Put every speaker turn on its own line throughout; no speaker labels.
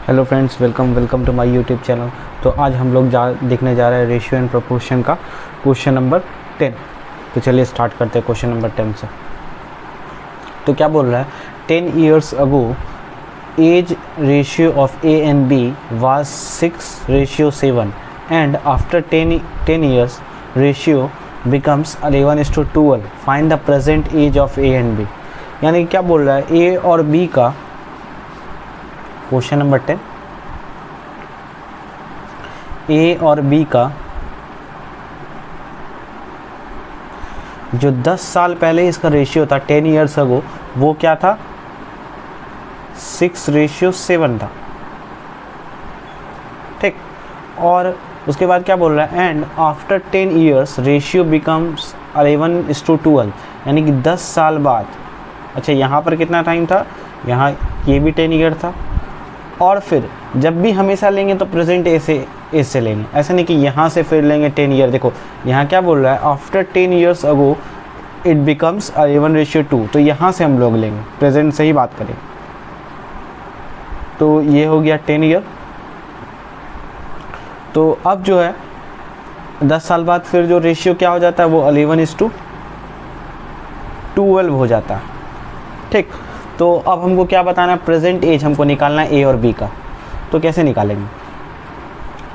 Hello friends, welcome to my YouTube channel. तो आज हम लोग देखने जा रहे हैं रेशियो एंड प्रोपोर्शन का क्वेश्चन नंबर 10। तो चलिए स्टार्ट करते हैं क्वेश्चन नंबर 10 से। तो क्या बोल रहा है, 10 years ago age ratio of A and B was 6:7 and after 10 years ratio becomes 11:12। Find the present age of A and B. यानी क्या बोल रहा है, ए और बी का क्वेश्चन नंबर 10, ए और बी का जो 10 साल पहले इसका रेशियो था 10 years ago, वो क्या था, 6:7 था। ठीक, और उसके बाद क्या बोल रहा है, and after 10 years ratio becomes 11:12। यानी कि 10 साल बाद, अच्छा यहाँ पर कितना टाइम था, यहाँ ये भी 10 year था। और फिर जब भी हमेशा लेंगे तो प्रेजेंट ए से लेंगे, ऐसा नहीं कि यहाँ से फिर लेंगे 10 year। देखो यहाँ क्या बोल रहा है, after 10 years ago it becomes 11:2। तो यहाँ से हम लोग लेंगे, प्रेजेंट से ही बात करें। तो ये हो गया 10 year। तो अब जो है 10 साल बाद फिर जो रेशियो क्या हो जाता है, वो 11:12 हो जाता है। ठीक, तो अब हमको क्या बताना है, प्रेजेंट एज हमको निकालना है ए और बी का। तो कैसे निकालेंगे,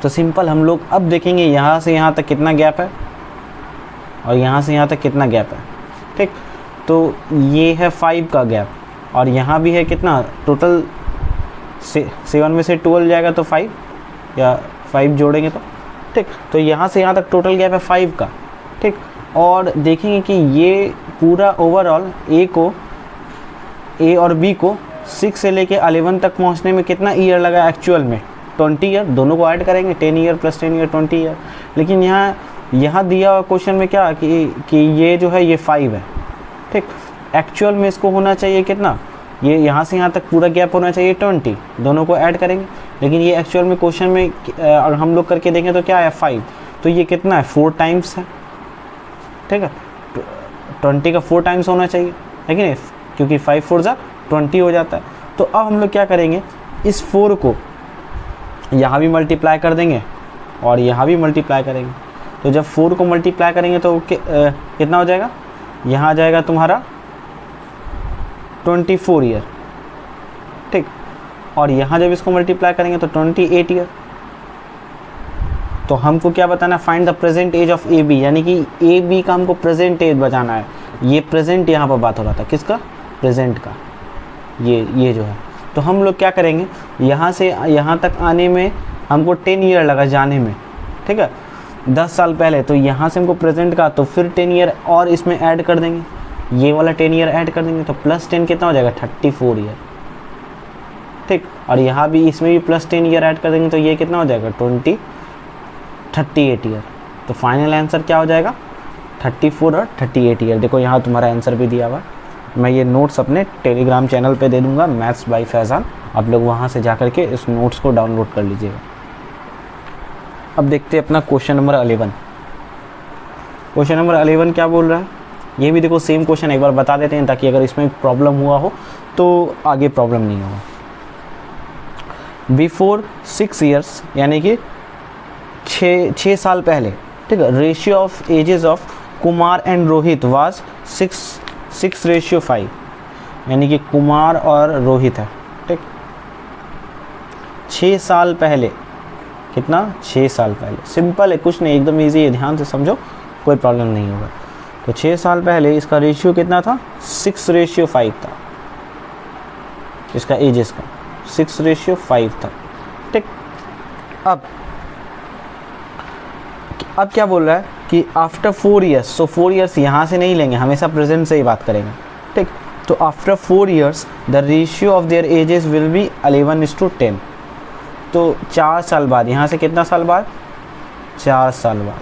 तो सिंपल हम लोग अब देखेंगे यहाँ से यहाँ तक कितना गैप है और यहाँ से यहाँ तक कितना गैप है। ठीक, तो ये है 5 का गैप और यहाँ भी है कितना, टोटल 7 में से 12 जाएगा तो 5 या 5 जोड़ेंगे तो ठीक। तो यहाँ से यहाँ तक टोटल गैप है 5 का। ठीक, और देखेंगे कि ये पूरा ओवरऑल ए और बी को 6 से लेके 11 तक पहुंचने में कितना ईयर लगा एक्चुअल में, 20 ईयर। दोनों को ऐड करेंगे, 10 ईयर प्लस 10 ईयर 20 ईयर। लेकिन यहाँ दिया हुआ क्वेश्चन में क्या कि ये जो है ये 5 है। ठीक, एक्चुअल में इसको होना चाहिए कितना, ये यहाँ से यहाँ तक पूरा गैप होना चाहिए 20। दोनों को ऐड करेंगे, लेकिन ये एक्चुअल में क्वेश्चन में अगर हम लोग करके देखें तो क्या है 5। तो ये कितना है, 4 टाइम्स है। ठीक है, 20 का 4 टाइम्स होना चाहिए, है कि नहीं, क्योंकि 5 4 20 हो जाता है। तो अब हम लोग क्या करेंगे, इस 4 को यहाँ भी मल्टीप्लाई कर देंगे और यहाँ भी मल्टीप्लाई करेंगे। तो जब 4 को मल्टीप्लाई करेंगे तो कितना हो जाएगा, यहाँ आ जाएगा तुम्हारा 24 ईयर। ठीक, और यहाँ जब इसको मल्टीप्लाई करेंगे तो 28 ईयर। तो हमको क्या बताना है, find the present age of A B. यानी कि ए बी का हमको प्रेजेंट एज बताना है। ये प्रेजेंट यहाँ पर बात हो रहा था, किसका, प्रेजेंट का, ये जो है। तो हम लोग क्या करेंगे, यहाँ से यहाँ तक आने में हमको 10 ईयर लगा जाने में। ठीक है, 10 साल पहले, तो यहाँ से हमको प्रेजेंट का, तो फिर 10 ईयर और इसमें ऐड कर देंगे, ये वाला 10 ईयर ऐड कर देंगे। तो प्लस 10 कितना हो जाएगा, 34 ईयर। ठीक, और यहाँ भी इसमें भी प्लस 10 ईयर ऐड कर देंगे तो ये कितना हो जाएगा, 38 ईयर। तो फाइनल आंसर क्या हो जाएगा, 34 और 38 ईयर। देखो यहाँ तुम्हारा आंसर भी दिया हुआ। मैं ये नोट्स अपने टेलीग्राम चैनल पे दे दूंगा, मैथ्स बाय फैज़ान। आप लोग वहाँ से जा करके इस नोट्स को डाउनलोड कर लीजिएगा। अब देखते हैं अपना क्वेश्चन नंबर 11। क्वेश्चन नंबर 11 क्या बोल रहा है, ये भी देखो सेम क्वेश्चन एक बार बता देते हैं, ताकि अगर इसमें प्रॉब्लम हुआ हो तो आगे प्रॉब्लम नहीं होगा। बिफोर 6 years, यानी कि 6 साल पहले, ठीक है, ratio of ages of Kumar and Rohit was 6:5। यानी कि कुमार और रोहित है। ठीक, 6 साल पहले, कितना, 6 साल पहले। सिंपल है, कुछ नहीं, एकदम इजी है, ध्यान से समझो, कोई प्रॉब्लम नहीं होगा। तो 6 साल पहले इसका रेशियो कितना था, 6:5 था। इसका एजेस का 6:5 था। ठीक, अब क्या बोल रहा है कि आफ्टर 4 years, सो 4 years यहाँ से नहीं लेंगे, हमेशा प्रेजेंट से ही बात करेंगे। ठीक, तो after 4 years the ratio of their edges will be 11:10। तो 4 साल बाद, यहाँ से कितना साल बाद, 4 साल बाद।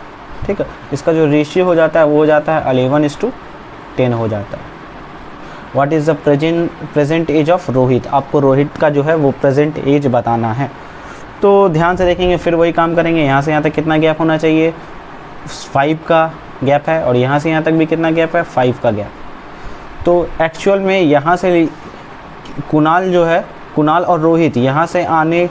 ठीक है, इसका जो रेशियो हो जाता है वो हो जाता है 11:10 हो जाता है। What is the present age of Rohit. आपको रोहित का जो है वो प्रेजेंट एज बताना है। तो ध्यान से देखेंगे, फिर वही काम करेंगे। यहाँ से यहाँ तक कितना गैप होना चाहिए, 5 का गैप है, और यहाँ से यहाँ तक भी कितना गैप है, 5 का गैप। तो एक्चुअल में यहाँ से कुणाल जो है कुणाल और रोहित यहाँ से आने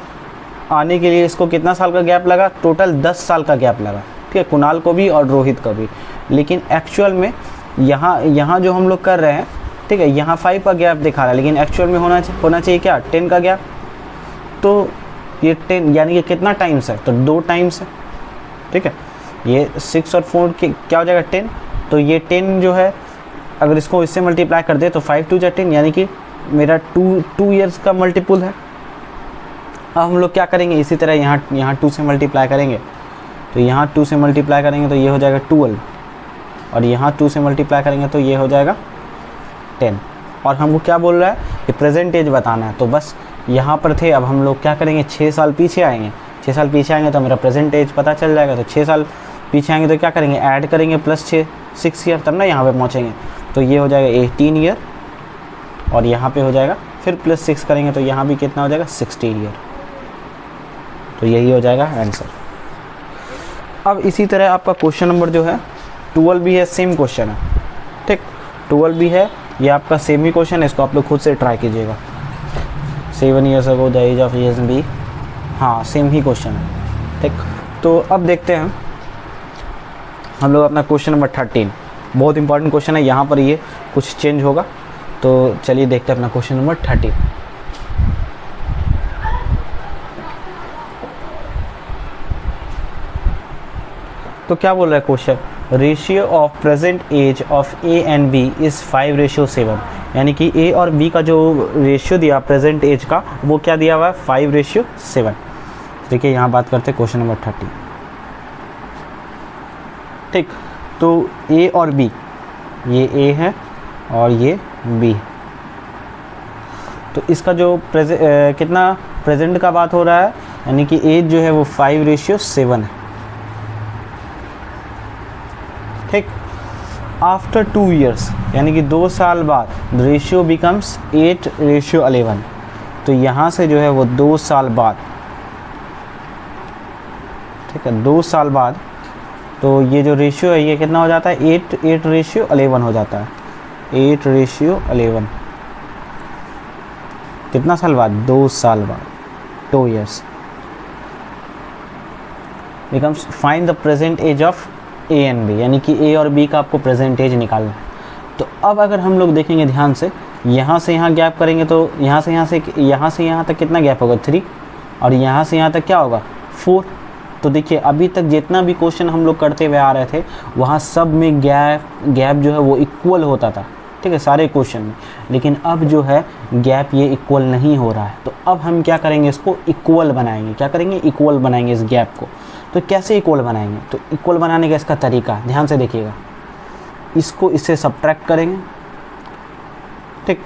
के लिए इसको कितना साल का गैप लगा, टोटल 10 साल का गैप लगा, ठीक है, कुणाल को भी और रोहित को भी। लेकिन एक्चुअल में यहाँ जो हम लोग कर रहे हैं, ठीक है, यहाँ 5 का गैप दिखा रहा है, लेकिन एक्चुअल में होना चाहिए क्या, 10 का गैप। तो ये 10 यानी कि कितना टाइम्स है, तो 2 टाइम्स है, ठीक है। ये 6 और 4 के क्या हो जाएगा, 10। तो ये 10 जो है अगर इसको इससे मल्टीप्लाई कर दे तो 5 2 जा 10, यानी कि मेरा 2 ईयर्स का मल्टीपुल है। अब हम लोग क्या करेंगे, इसी तरह यहाँ 2 से मल्टीप्लाई करेंगे, तो यहाँ 2 से मल्टीप्लाई करेंगे तो ये हो जाएगा 12, और यहाँ 2 से मल्टीप्लाई करेंगे तो ये हो जाएगा 10। और हमको क्या बोल रहा है कि प्रेजेंट एज बताना है, तो बस यहाँ पर थे, अब हम लोग क्या करेंगे, 6 साल पीछे आएंगे। 6 साल पीछे आएंगे तो मेरा प्रेजेंट एज पता चल जाएगा। तो 6 साल पीछे आएंगे तो क्या करेंगे, ऐड करेंगे प्लस 6 ईयर, तब ना यहाँ पे पहुँचेंगे। तो ये हो जाएगा 18 ईयर, और यहाँ पे हो जाएगा फिर प्लस 6 करेंगे तो यहाँ भी कितना हो जाएगा, 16 ईयर। तो यही हो जाएगा आंसर। अब इसी तरह आपका क्वेश्चन नंबर जो है 12 भी है, सेम क्वेश्चन है, ठीक, 12 भी है, ये आपका सेम ही क्वेश्चन है, इसको आप लोग खुद से ट्राई कीजिएगा। 7 years ago the age of S B, हाँ सेम ही क्वेश्चन है, ठीक। तो अब देखते हैं हम लोग अपना क्वेश्चन नंबर 13, बहुत इंपॉर्टेंट क्वेश्चन है, यहाँ पर ये कुछ चेंज होगा। तो चलिए देखते हैं अपना क्वेश्चन नंबर 13। तो क्या बोल रहा है question, ratio of present age of A and B is 5:7, यानी कि ए और बी का जो रेशियो दिया प्रेजेंट एज का, वो क्या दिया हुआ है, 5:7। देखिए यहाँ बात करते हैं क्वेश्चन नंबर 30, ठीक। तो ए और बी, ये ए है और ये बी, तो इसका जो कितना प्रेजेंट का बात हो रहा है, यानी कि एज जो है वो 5:7 है, ठीक। आफ्टर 2 ईयर्स, यानी कि 2 साल बाद, रेशियो बिकम्स 8:11। तो यहाँ से जो है वो 2 साल बाद, ठीक है, 2 साल बाद, तो ये जो रेशियो है ये कितना हो जाता है, 8:11 हो जाता है, 8:11। कितना साल बाद, 2 साल बाद, 2 years. Becomes find the present age of A and B, यानी कि ए और बी का आपको प्रेजेंट एज निकालना है। तो अब अगर हम लोग देखेंगे ध्यान से, यहाँ से यहाँ गैप करेंगे तो यहाँ से यहाँ तक कितना गैप होगा, 3, और यहाँ से यहाँ तक क्या होगा, 4। तो देखिए अभी तक जितना भी क्वेश्चन हम लोग करते हुए आ रहे थे, वहाँ सब में गैप जो है वो इक्वल होता था, ठीक है, सारे क्वेश्चन में। लेकिन अब जो है गैप ये इक्वल नहीं हो रहा है। तो अब हम क्या करेंगे, इसको इक्वल बनाएंगे। क्या करेंगे, इक्वल बनाएंगे इस गैप को। तो कैसे इक्वल बनाएंगे, तो इक्वल बनाने का इसका तरीका ध्यान से देखिएगा, इसको इससे सब्ट्रैक्ट करेंगे, ठीक।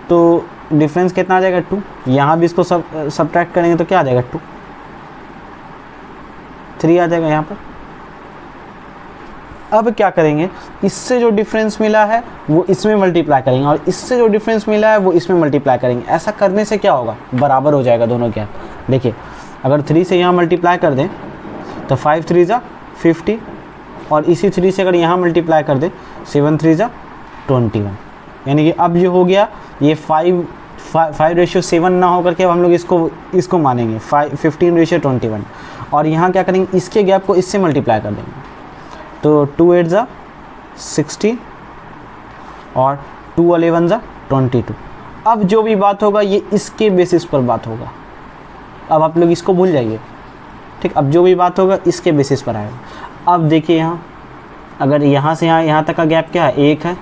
तो डिफरेंस कितना आ जाएगा, 2। यहाँ भी इसको सब्ट्रैक्ट करेंगे तो क्या आ जाएगा, 2, 3 आ जाएगा यहाँ पर। अब क्या करेंगे, इससे जो डिफरेंस मिला है वो इसमें मल्टीप्लाई करेंगे, और इससे जो डिफरेंस मिला है वो इसमें मल्टीप्लाई करेंगे। ऐसा करने से क्या होगा, बराबर हो जाएगा दोनों गैप। देखिए अगर 3 से यहाँ मल्टीप्लाई कर दें तो 5 3 जा 50, और इसी 3 से अगर यहाँ मल्टीप्लाई कर दें 7 3 जा 21, यानी कि अब जो हो गया ये 5:7 ना होकर के अब हम लोग इसको मानेंगे 15:21, और यहाँ क्या करेंगे, इसके गैप को इससे मल्टीप्लाई कर देंगे। तो 2 8 जा 60 और 2 11 जा 22। अब जो भी बात होगा ये इसके बेसिस पर बात होगा। अब आप लोग इसको भूल जाइए, ठीक। अब जो भी बात होगा इसके बेसिस पर आएगा। अब देखिए यहाँ अगर यहाँ से यहाँ तक का गैप क्या है, 1 है,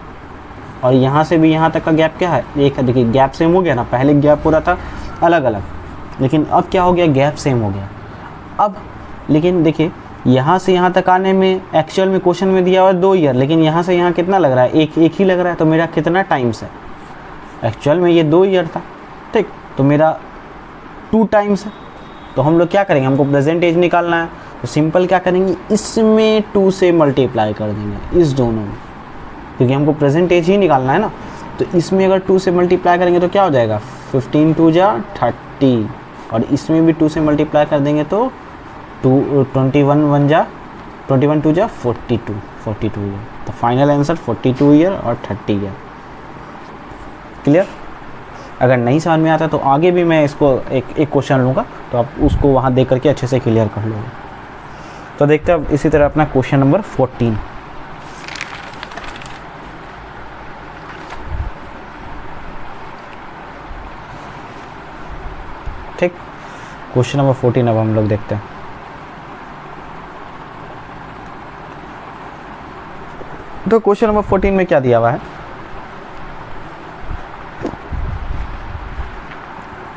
और यहाँ से भी यहाँ तक का गैप क्या है, 1 है। देखिए गैप सेम हो गया ना, पहले गैप हो रहा था अलग अलग, लेकिन अब क्या हो गया, गैप सेम हो गया। अब लेकिन देखिए यहाँ से यहाँ तक आने में एक्चुअल में क्वेश्चन में दिया हुआ है 2 ईयर, लेकिन यहाँ से यहाँ कितना लग रहा है, एक ही लग रहा है। तो मेरा कितना टाइम्स है, एक्चुअल में ये 2 ईयर था, ठीक। तो मेरा 2 टाइम्स है। तो हम लोग क्या करेंगे, हमको प्रेजेंट एज निकालना है, तो सिंपल क्या करेंगे, इसमें 2 से मल्टीप्लाई कर देंगे, इस दोनों में, क्योंकि हमको प्रेजेंट एज ही निकालना है ना। तो इसमें अगर 2 से मल्टीप्लाई करेंगे तो क्या हो जाएगा, 15 2 जा 30, और इसमें भी 2 से मल्टीप्लाई कर देंगे तो 21 1 जा 21 2 जा 42 ईयर। तो फाइनल आंसर 42 ईयर और 30 ईयर। क्लियर। अगर नहीं समझ में आता तो आगे भी मैं इसको एक क्वेश्चन लूँगा, तो आप उसको वहाँ देख करके अच्छे से क्लियर कर लोगे। तो देखते हैं अब इसी तरह अपना क्वेश्चन नंबर 14। ठीक, क्वेश्चन नंबर 14 अब हम लोग देखते हैं। तो क्वेश्चन नंबर 14 में क्या दिया हुआ है,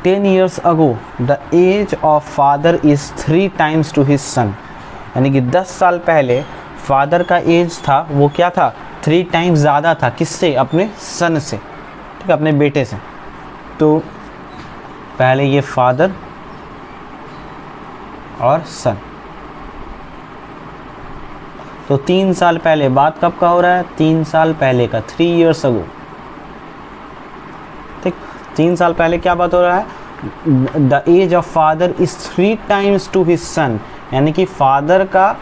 10 years ago the age of father is 3 times to his son, यानी कि 10 साल पहले फादर का एज था वो क्या था, 3 टाइम्स ज़्यादा था, किससे, अपने सन से, ठीक है, अपने बेटे से। तो पहले ये फादर और सन, तो 3 साल पहले, बात कब का हो रहा है, 3 साल पहले का, 3 years ago, ठीक, 3 साल पहले क्या बात हो रहा है, the age of father is 3 times to his son, यानी कि फादर का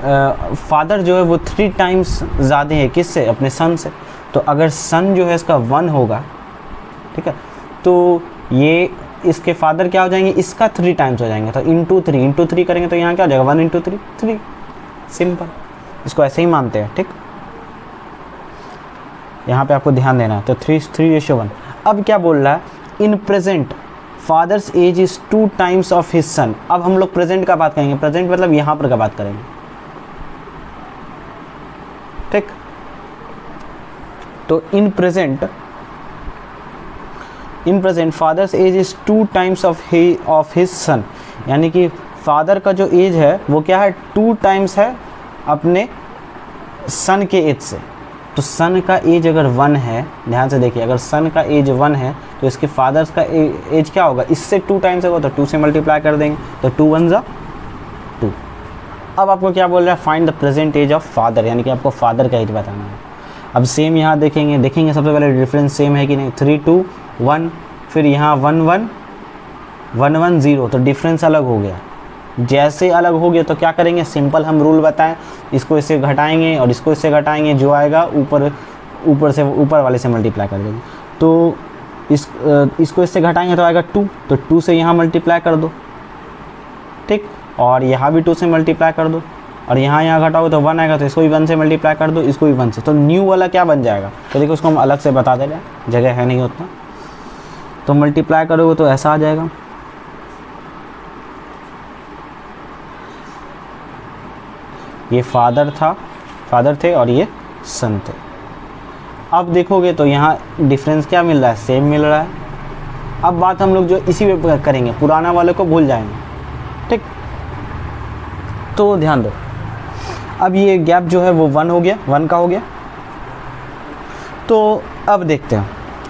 फादर जो है वो 3 टाइम्स ज़्यादा है, किससे, अपने सन से। तो अगर सन जो है इसका 1 होगा, ठीक है, तो ये इसके फादर क्या हो जाएंगे, इसका 3 टाइम्स हो जाएंगे, तो इंटू 3 करेंगे तो यहाँ क्या हो जाएगा, 1 × 3, 3, सिंपल, इसको ऐसे ही मानते हैं। ठीक, यहाँ पे आपको ध्यान देना है, तो 3:1। अब क्या बोल रहा है, in present father's age is 2 times of his son. अब हम लोग प्रेजेंट का बात करेंगे, प्रेजेंट मतलब यहाँ पर का बात करेंगे। ठीक, तो in present father's age is 2 times of his son, यानी कि फादर का जो एज है वो क्या है, 2 टाइम्स है अपने सन के एज से। तो सन का एज अगर 1 है, ध्यान से देखिए, अगर सन का एज 1 है तो इसके फादर्स का एज क्या होगा, इससे 2 टाइम्स होगा, तो 2 से मल्टीप्लाई कर देंगे, तो 2 × 1 = 2। अब आपको क्या बोल रहा है, find the present age of father, यानी कि आपको फादर का एज बताना है। अब सेम यहाँ देखेंगे सबसे पहले डिफरेंस सेम है कि नहीं, 3, 2, 1, फिर यहाँ 1, 1, 1, 1, 0, तो डिफरेंस अलग हो गया। जैसे अलग हो गया तो क्या करेंगे, सिंपल हम रूल बताएं, इसको इससे घटाएंगे और इसको इससे घटाएंगे, जो आएगा ऊपर वाले से मल्टीप्लाई कर देंगे। तो इसको इससे घटाएंगे तो आएगा 2, तो 2 से यहाँ मल्टीप्लाई कर दो, ठीक, और यहाँ भी 2 से मल्टीप्लाई कर दो, और यहाँ घटाओगे तो 1 आएगा, तो इसको भी 1 से मल्टीप्लाई कर दो, इसको भी 1 से, तो न्यू वाला क्या बन जाएगा, तो देखो उसको हम अलग से बता दे रहे हैं, जगह है नहीं उतना, तो मल्टीप्लाई करोगे तो ऐसा आ जाएगा। ये फादर थे और ये सन थे। अब देखोगे तो यहाँ डिफरेंस क्या मिल रहा है, सेम मिल रहा है। अब बात हम लोग जो इसी पे करेंगे, पुराना वाले को भूल जाएंगे। ठीक, तो ध्यान दो, अब ये गैप जो है वो 1 हो गया, 1 का हो गया। तो अब देखते हैं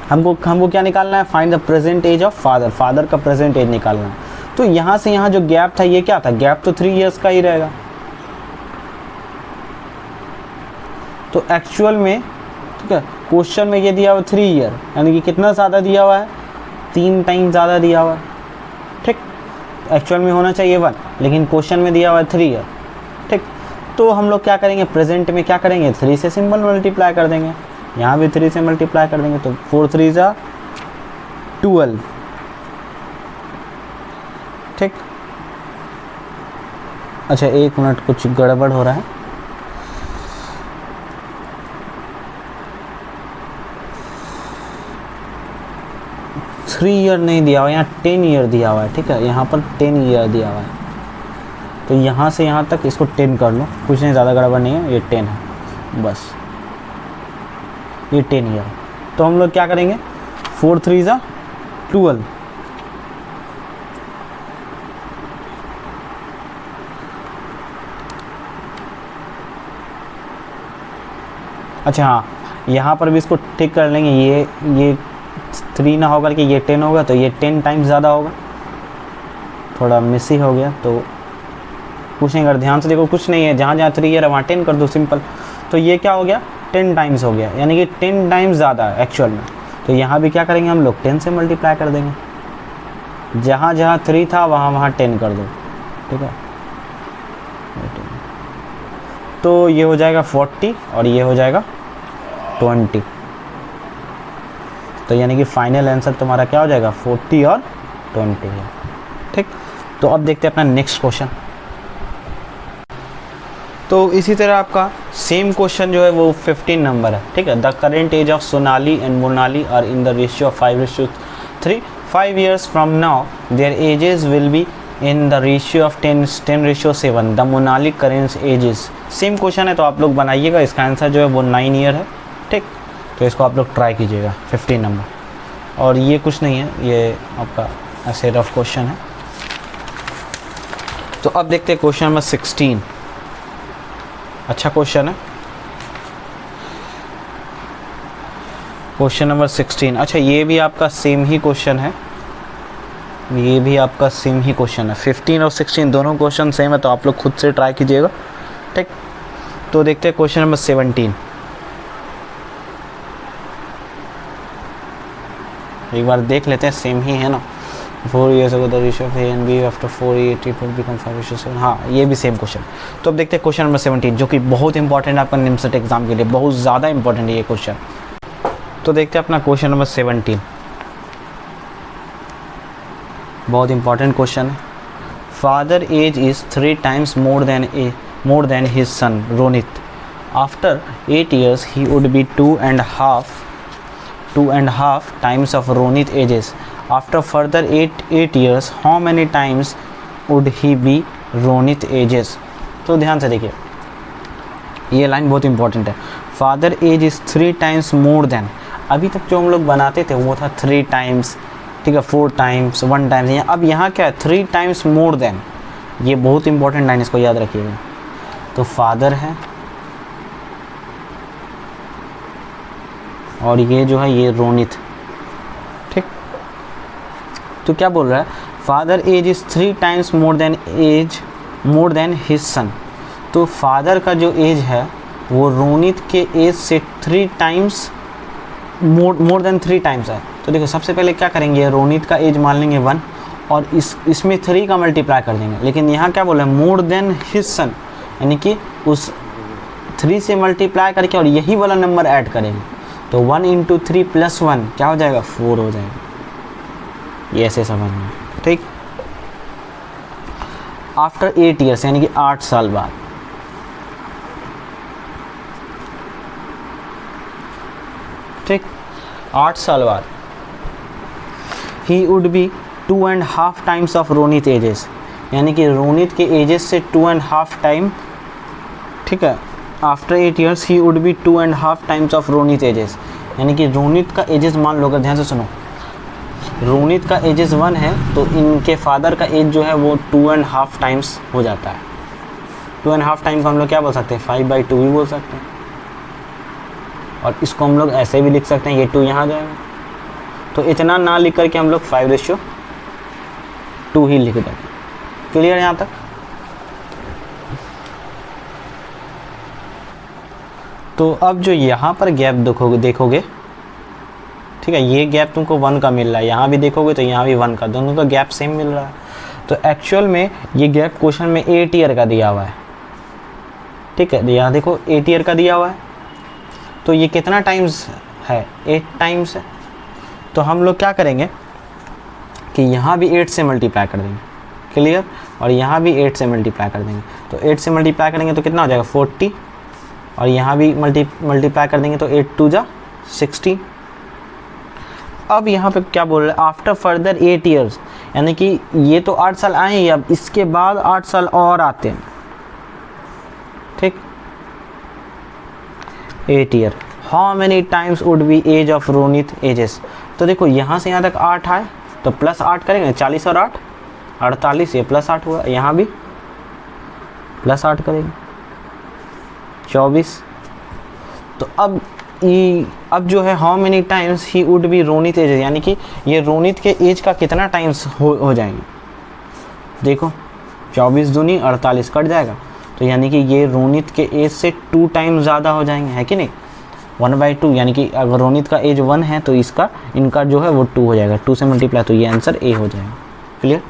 हमको क्या निकालना है, find the present age of father का प्रेजेंट एज निकालना है। तो यहाँ से यहाँ जो गैप था ये क्या था, गैप तो 3 इयर्स का ही रहेगा। तो एक्चुअल में, ठीक है, क्वेश्चन में ये दिया हुआ 3 ईयर, यानी कि कितना ज़्यादा दिया हुआ है, 3 टाइम ज़्यादा दिया हुआ है। ठीक, एक्चुअल में होना चाहिए 1, लेकिन क्वेश्चन में दिया हुआ है 3 ईयर। ठीक, तो हम लोग क्या करेंगे, प्रेजेंट में क्या करेंगे, 3 से सिंपल मल्टीप्लाई कर देंगे, यहाँ भी 3 से मल्टीप्लाई कर देंगे, तो 4 × 3 = 12। ठीक, अच्छा 1 मिनट, कुछ गड़बड़ हो रहा है। थ्री ईयर नहीं दिया हुआ, यहाँ 10 ईयर दिया हुआ है। ठीक है, यहाँ पर 10 ईयर दिया हुआ है, तो यहाँ से यहाँ तक इसको 10 कर लो, कुछ नहीं, ज़्यादा गड़बड़ नहीं है, ये 10 है बस, ये 10 ईयर। तो हम लोग क्या करेंगे, 4 × 3 = 12। अच्छा हाँ, यहाँ पर भी इसको ठीक कर लेंगे, ये 3 ना होकर के ये 10 होगा, तो ये 10 टाइम्स ज़्यादा होगा, थोड़ा मिस ही हो गया। तो कुछ नहीं, अगर ध्यान से देखो कुछ नहीं है, जहाँ 3 ईयर है वहाँ 10 कर दो सिंपल, तो ये क्या हो गया, 10 टाइम्स हो गया, यानी कि 10 टाइम्स ज़्यादा है एक्चुअल में। तो यहाँ भी क्या करेंगे हम लोग, 10 से मल्टीप्लाई कर देंगे, जहाँ 3 था वहाँ 10 कर दो। ठीक है, तो ये हो जाएगा 40 और ये हो जाएगा 20। तो यानी कि फाइनल आंसर तुम्हारा क्या हो जाएगा 40 और 20 है। ठीक, तो अब देखते हैं अपना नेक्स्ट क्वेश्चन। तो इसी तरह आपका सेम क्वेश्चन जो है वो 15 नंबर है। ठीक है, the current age of Sonali and Monali are in the ratio of 5:3। 5 years from now their ages will be in the ratio of 10:7। The Monali current ages. Same question है तो आप लोग बनाइएगा, इसका आंसर जो है वो 9 ईयर है। ठीक, तो इसको आप लोग ट्राई कीजिएगा 15 नंबर। और ये कुछ नहीं है, ये आपका ऐसे रफ क्वेश्चन है। तो अब देखते हैं क्वेश्चन नंबर 16। अच्छा क्वेश्चन है क्वेश्चन नंबर 16। अच्छा, ये भी आपका सेम ही क्वेश्चन है, ये भी आपका सेम ही क्वेश्चन है। 15 और 16 दोनों क्वेश्चन सेम है, तो आप लोग खुद से ट्राई कीजिएगा। ठीक, तो देखते हैं क्वेश्चन नंबर 17। एक बार देख लेते हैं, सेम ही है ना। 4 years ago the ratio of A and B after 4 it will become 5:7। हाँ, ये भी सेम क्वेश्चन। तो अब देखते हैं क्वेश्चन नंबर 17, जो कि बहुत इंपॉर्टेंट है आपका निमसेट एग्जाम के लिए, बहुत ज़्यादा इंपॉर्टेंट है ये क्वेश्चन। तो देखते हैं अपना क्वेश्चन नंबर 17, बहुत इंपॉर्टेंट क्वेश्चन है। Father age is 3 times more than his son Ronit. After 8 years he would be 2.5 times of Ronit ages। After further 8 years how many times would he be Ronit ages। तो ध्यान से देखिए, ये line बहुत important है। Father age is 3 times more than, अभी तक जो हम लोग बनाते थे वो था 3 times, ठीक है, 4 times, 1 times। अब यहाँ क्या है, 3 times more than। ये बहुत इंपॉर्टेंट लाइन, इसको याद रखिएगा। तो फादर है और ये जो है ये रोनित। ठीक, तो क्या बोल रहा है, father age is 3 times more than his son। तो फादर का जो एज है वो रोनित के एज से 3 times मोर देन 3 times है। तो देखो, सबसे पहले क्या करेंगे, रोनित का एज मान लेंगे 1 और इसमें 3 का मल्टीप्लाई कर देंगे। लेकिन यहाँ क्या बोला है, मोर देन हिज सन, यानी कि उस 3 से मल्टीप्लाई करके और यही वाला नंबर ऐड करेंगे। तो 1 × 3 + 1 क्या हो जाएगा, 4 हो जाएगा। ये ऐसे समझना, ठीक। आफ्टर 8 years यानी कि 8 साल बाद, ठीक, 8 साल बाद he would be 2.5 times of Ronit ages, यानी कि रोनित के एजेस से 2.5 टाइम, ठीक है। After 8 years he would be 2.5 times of Ronit ages, यानी कि रोनित का एजेस, मान लो, अगर ध्यान से सुनो, रोनित का एजेस 1 है तो इनके फादर का एज जो है वो 2.5 टाइम्स हो जाता है। 2.5 टाइम को हम लोग क्या बोल सकते हैं, 5/2 भी बोल सकते हैं। और इसको हम लोग ऐसे भी लिख सकते हैं, ये 2 यहाँ जाएगा। तो इतना ना लिख करके हम लोग 5:2 ही लिख देंगे। क्लियर यहाँ तक? तो अब जो यहाँ पर गैप देखोगे, ठीक है, ये गैप तुमको 1 का मिल रहा है, यहाँ भी देखोगे तो यहाँ भी 1 का, दोनों का गैप सेम मिल रहा है। तो एक्चुअल में ये गैप क्वेश्चन में 8 ईयर का दिया हुआ है, ठीक है। यहाँ देखो 8 ईयर का दिया हुआ है, तो ये कितना टाइम्स है, 8 टाइम्स है। तो हम लोग क्या करेंगे कि यहाँ भी 8 से मल्टीप्लाई कर देंगे, क्लियर, और यहाँ भी 8 से मल्टीप्लाई कर देंगे। तो 8 से मल्टीप्लाई करेंगे तो कितना हो जाएगा, 40, और यहाँ भी मल्टीप्लाई कर देंगे तो 8 × 2 = 60। अब यहाँ पे क्या बोल रहे हैं, आफ्टर फर्दर 8 years, यानी कि ये तो 8 साल आए हैं, अब इसके बाद 8 साल और आते हैं, ठीक। 8 year how many times would be age of Ronit ages. तो देखो यहाँ से यहाँ तक 8 आए तो +8 करेंगे, 40 और 8 48, ये +8 हुआ, यहाँ भी +8 करेंगे 24। तो अब जो है how many times he would be Ronit ages, यानी कि ये रोनित के एज का कितना टाइम्स हो जाएंगे। देखो 24 दूनी 48 कट जाएगा, तो यानी कि ये रोनित के एज से 2 टाइम्स ज़्यादा हो जाएंगे, है कि नहीं, 1/2। यानी कि अगर रोनित का एज 1 है तो इनका जो है वो 2 हो जाएगा, 2 से मल्टीप्लाई, तो ये आंसर ए हो जाएगा। क्लियर?